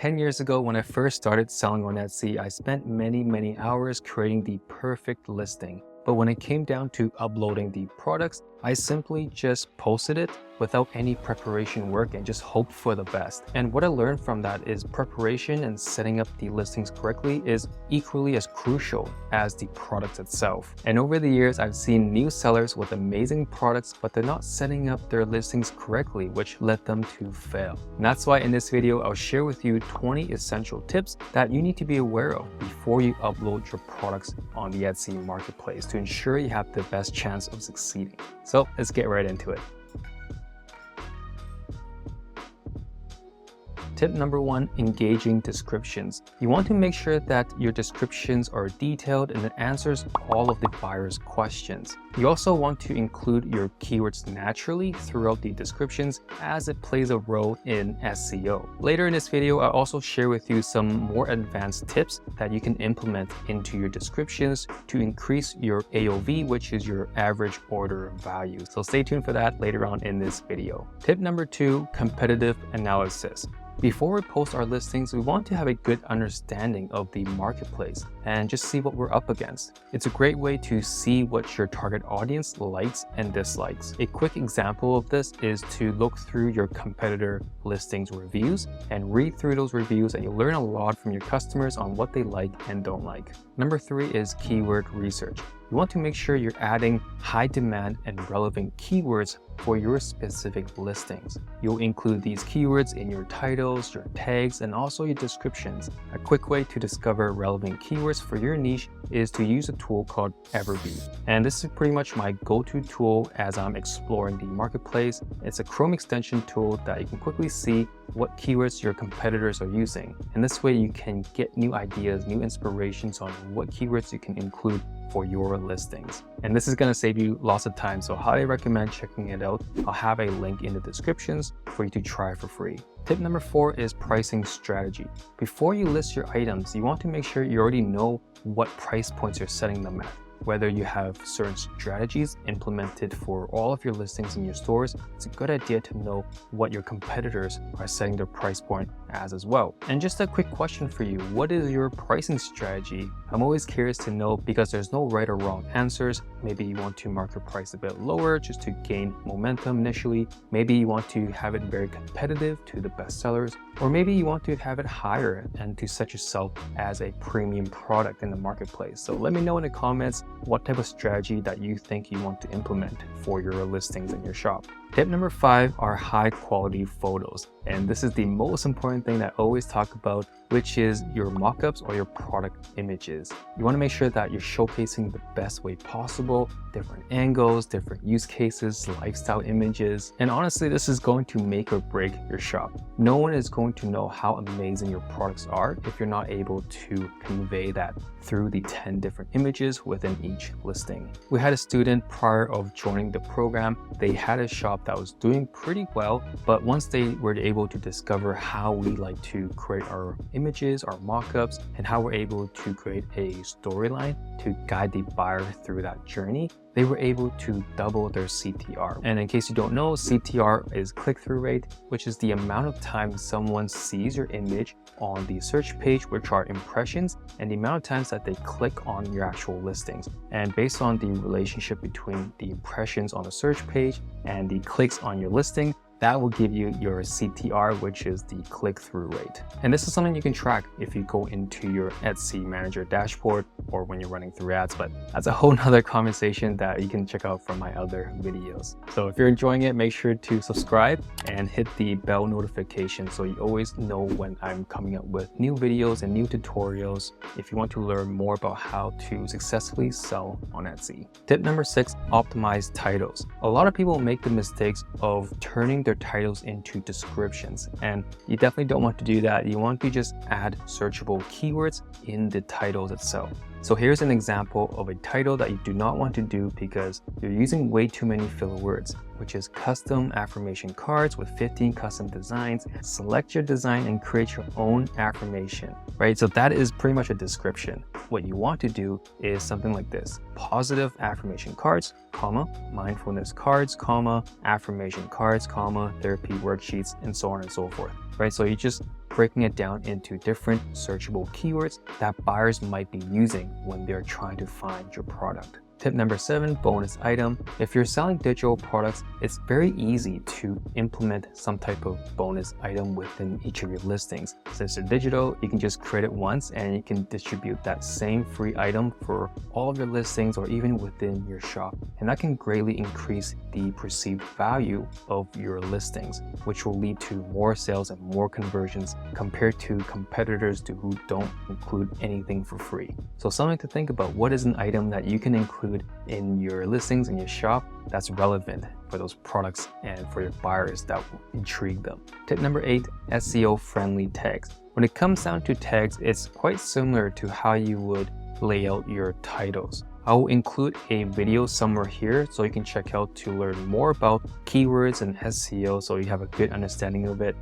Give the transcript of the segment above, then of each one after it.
10 years ago, when I first started selling on Etsy, I spent many hours creating the perfect listing. But when it came down to uploading the products, I simply just posted it without any preparation work and just hoped for the best. And what I learned from that is preparation and setting up the listings correctly is equally as crucial as the product itself. And over the years, I've seen new sellers with amazing products, but they're not setting up their listings correctly, which led them to fail. And that's why in this video, I'll share with you 20 essential tips that you need to be aware of before you upload your products on the Etsy marketplace to ensure you have the best chance of succeeding. So let's get right into it. Tip number 1, engaging descriptions. You want to make sure that your descriptions are detailed and it answers all of the buyer's questions. You also want to include your keywords naturally throughout the descriptions as it plays a role in SEO. Later in this video, I'll also share with you some more advanced tips that you can implement into your descriptions to increase your AOV, which is your average order value. So stay tuned for that later on in this video. Tip number 2, competitive analysis. Before we post our listings, we want to have a good understanding of the marketplace and just see what we're up against. It's a great way to see what your target audience likes and dislikes. A quick example of this is to look through your competitor listings reviews and read through those reviews, and you'll learn a lot from your customers on what they like and don't like. Number 3 is keyword research. You want to make sure you're adding high demand and relevant keywords for your specific listings. You'll include these keywords in your titles, your tags, and also your descriptions. A quick way to discover relevant keywords for your niche is to use a tool called Everbee. And this is pretty much my go-to tool as I'm exploring the marketplace. It's a Chrome extension tool that you can quickly see what keywords your competitors are using. And this way you can get new ideas, new inspirations on what keywords you can include for your listings. And this is going to save you lots of time, so highly recommend checking it out. I'll have a link in the descriptions for you to try for free. Tip number 4 is pricing strategy. Before you list your items, you want to make sure you already know what price points you're setting them at. Whether you have certain strategies implemented for all of your listings in your stores, it's a good idea to know what your competitors are setting their price point as well. And just a quick question for you, what is your pricing strategy? I'm always curious to know because there's no right or wrong answers. Maybe you want to mark your price a bit lower just to gain momentum initially. Maybe you want to have it very competitive to the best sellers, or maybe you want to have it higher and to set yourself as a premium product in the marketplace. So let me know in the comments what type of strategy that you think you want to implement for your listings in your shop. Tip number 5 are high quality photos. And this is the most important thing that I always talk about, which is your mockups or your product images. You want to make sure that you're showcasing the best way possible, different angles, different use cases, lifestyle images. And honestly, this is going to make or break your shop. No one is going to know how amazing your products are if you're not able to convey that through the 10 different images within each listing. We had a student prior of joining the program. They had a shop that was doing pretty well, but once they were able to discover how we like to create our images, our mockups, and how we're able to create a storyline to guide the buyer through that journey, they were able to double their CTR. And in case you don't know, CTR is click-through rate, which is the amount of time someone sees your image on the search page, which are impressions, and the amount of times that they click on your actual listings. And based on the relationship between the impressions on the search page and the clicks on your listing, that will give you your CTR, which is the click-through rate. And this is something you can track if you go into your Etsy Manager dashboard or when you're running through ads, but that's a whole nother conversation that you can check out from my other videos. So if you're enjoying it, make sure to subscribe and hit the bell notification so you always know when I'm coming up with new videos and new tutorials if you want to learn more about how to successfully sell on Etsy. Tip number 6, optimize titles. A lot of people make the mistakes of turning their titles into descriptions, and you definitely don't want to do that. You want to just add searchable keywords in the titles itself. So here's an example of a title that you do not want to do because you're using way too many filler words, which is custom affirmation cards with 15 custom designs. Select your design and create your own affirmation, right? So that is pretty much a description. What you want to do is something like this: positive affirmation cards, comma, mindfulness cards, comma, affirmation cards, comma, therapy worksheets, and so on and so forth, right? So you just breaking it down into different searchable keywords that buyers might be using when they're trying to find your product. Tip number 7, bonus item. If you're selling digital products, it's very easy to implement some type of bonus item within each of your listings. Since they're digital, you can just create it once and you can distribute that same free item for all of your listings or even within your shop. And that can greatly increase the perceived value of your listings, which will lead to more sales and more conversions compared to competitors who don't include anything for free. So something to think about: what is an item that you can include in your listings in your shop that's relevant for those products and for your buyers that will intrigue them. Tip number 8, SEO friendly tags. When it comes down to tags, it's quite similar to how you would lay out your titles. I will include a video somewhere here so you can check out to learn more about keywords and SEO so you have a good understanding of it.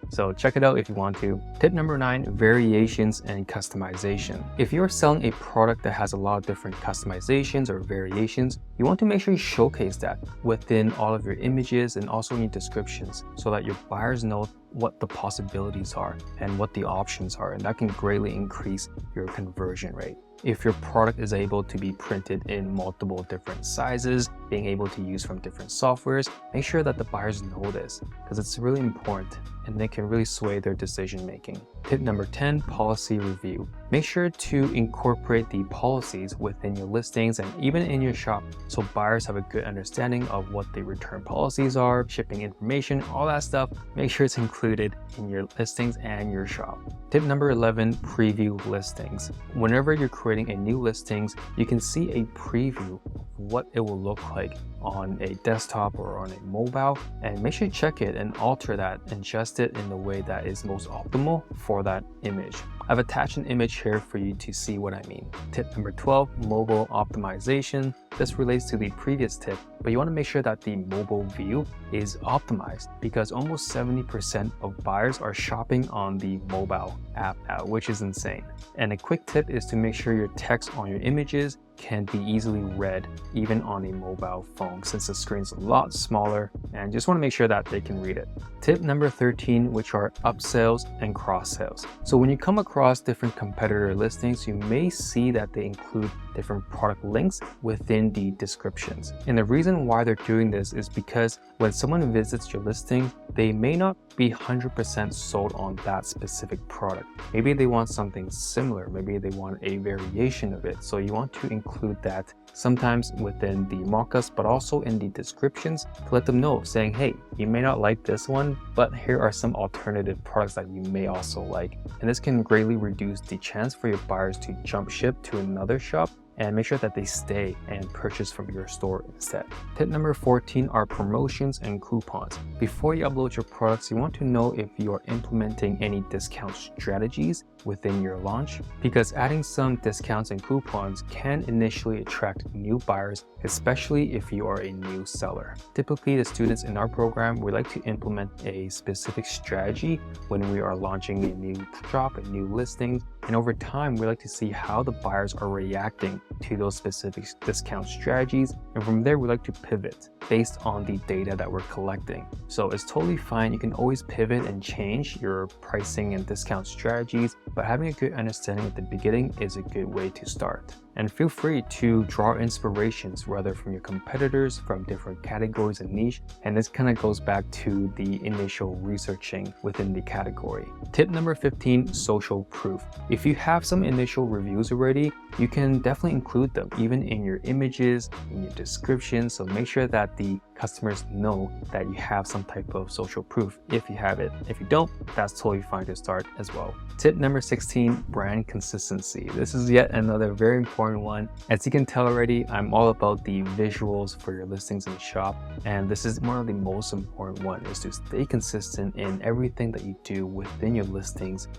So check it out if you want to. Tip number 9, variations and customization. If you're selling a product that has a lot of different customizations or variations, you want to make sure you showcase that within all of your images and also in your descriptions so that your buyers know what the possibilities are and what the options are, and that can greatly increase your conversion rate. If your product is able to be printed in multiple different sizes, being able to use from different softwares, make sure that the buyers know this because it's really important and they can really sway their decision making. Tip number 10, policy review. Make sure to incorporate the policies within your listings and even in your shop so buyers have a good understanding of what the return policies are, shipping information, all that stuff. Make sure it's included in your listings and your shop. Tip number 11, preview listings. Whenever you're creating a new listings, you can see a preview of what it will look like on a desktop or on a mobile, and make sure you check it and alter that, adjust it in the way that is most optimal for that image. I've attached an image here for you to see what I mean. Tip number 12, mobile optimization. This relates to the previous tip, but you want to make sure that the mobile view is optimized because almost 70% of buyers are shopping on the mobile app now, which is insane. And a quick tip is to make sure your text on your images can be easily read even on a mobile phone since the screen's a lot smaller, and just want to make sure that they can read it. Tip number 13, which are upsells and cross sales. So when you come across different competitor listings, you may see that they include different product links within the descriptions. And the reason why they're doing this is because when someone visits your listing, they may not be 100% sold on that specific product. Maybe they want something similar, maybe they want a variation of it. So you want to include that sometimes within the mockups, but also in the descriptions to let them know, saying, hey, you may not like this one, but here are some alternative products that you may also like. And this can greatly reduce the chance for your buyers to jump ship to another shop and make sure that they stay and purchase from your store instead. Tip number 14 are promotions and coupons. Before you upload your products, you want to know if you are implementing any discount strategies within your launch, because adding some discounts and coupons can initially attract new buyers, especially if you are a new seller. Typically, the students in our program would like to implement a specific strategy when we are launching a new shop, a new listing, and over time, we like to see how the buyers are reacting to those specific discount strategies, and from there, we like to pivot based on the data that we're collecting. So it's totally fine. You can always pivot and change your pricing and discount strategies, but having a good understanding at the beginning is a good way to start. And feel free to draw inspirations, whether from your competitors, from different categories and niche. And this kind of goes back to the initial researching within the category. Tip number 15, social proof. If you have some initial reviews already, you can definitely include them even in your images, in your description. So make sure that the customers know that you have some type of social proof if you have it. If you don't, that's totally fine to start as well. Tip number 16, brand consistency. This is yet another very important one. As you can tell already, I'm all about the visuals for your listings in the shop. And this is one of the most important one, is to stay consistent in everything that you do within your listings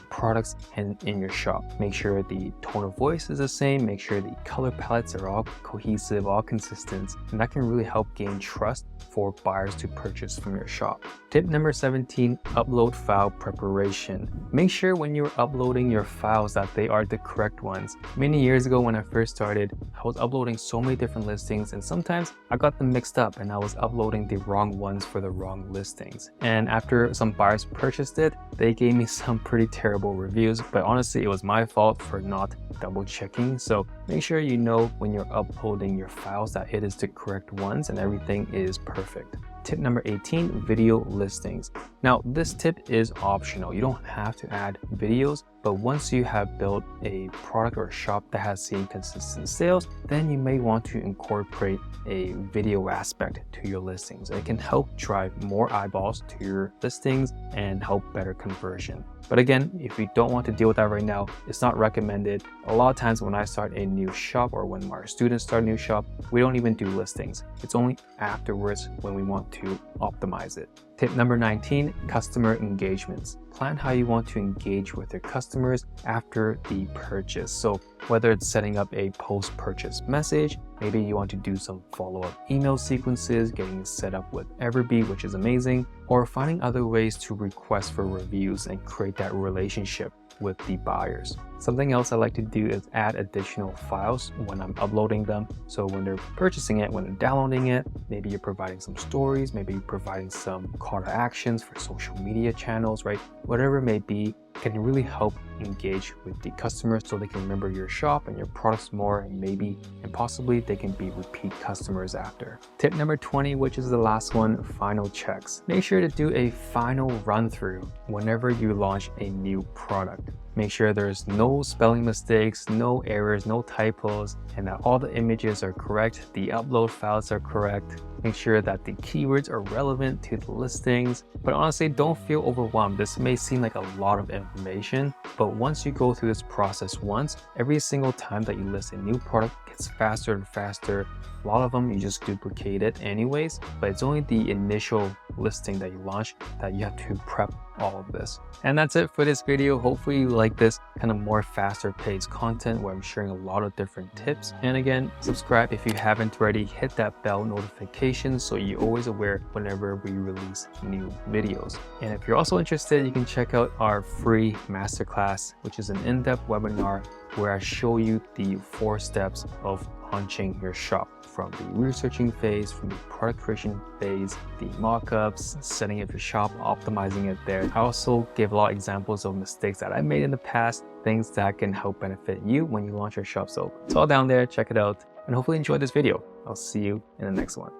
products in your shop. Make sure the tone of voice is the same, make sure the color palettes are all cohesive, all consistent, and that can really help gain trust for buyers to purchase from your shop. Tip number 17, upload file preparation. Make sure when you're uploading your files that they are the correct ones. Many years ago when I first started, I was uploading so many different listings, and sometimes I got them mixed up and I was uploading the wrong ones for the wrong listings. And after some buyers purchased it, they gave me some pretty terrible reviews, but honestly, it was my fault for not double checking. So make sure you know when you're uploading your files that it is the correct ones and everything is perfect. Tip number 18, video listings. Now, this tip is optional. You don't have to add videos, but once you have built a product or a shop that has seen consistent sales, then you may want to incorporate a video aspect to your listings. It can help drive more eyeballs to your listings and help better conversion. But again, if you don't want to deal with that right now, it's not recommended. A lot of times when I start a new shop or when our students start a new shop, we don't even do listings. It's only afterwards when we want to optimize it. Tip number 19, customer engagements. Plan how you want to engage with your customers after the purchase. So whether it's setting up a post-purchase message, maybe you want to do some follow-up email sequences, getting set up with Everbee, which is amazing, or finding other ways to request for reviews and create that relationship with the buyers. Something else I like to do is add additional files when I'm uploading them. So when they're purchasing it, when they're downloading it, maybe you're providing some stories, maybe you're providing some call to actions for social media channels, right? Whatever it may be, can really help engage with the customers so they can remember your shop and your products more, and possibly they can be repeat customers after. Tip number 20, which is the last one, final checks. Make sure to do a final run through whenever you launch a new product. Make sure there's no spelling mistakes, no errors, no typos, and that all the images are correct, the upload files are correct. Make sure that the keywords are relevant to the listings. But honestly, don't feel overwhelmed. This may seem like a lot of information, but once you go through this process once, every single time that you list a new product gets faster and faster. A lot of them you just duplicate it anyways, but it's only the initial listing that you launch that you have to prep all of this. And that's it for this video. Hopefully you like this kind of more faster paced content where I'm sharing a lot of different tips. And again, subscribe if you haven't already, hit that bell notification so you're always aware whenever we release new videos. And if you're also interested, you can check out our free masterclass, which is an in-depth webinar where I show you the 4 steps of launching your shop, from the researching phase, from the product creation phase, the mock-ups, setting up your shop, optimizing it there. I also give a lot of examples of mistakes that I made in the past, things that can help benefit you when you launch your shop. So it's all down there, check it out, and hopefully enjoy this video. I'll see you in the next one.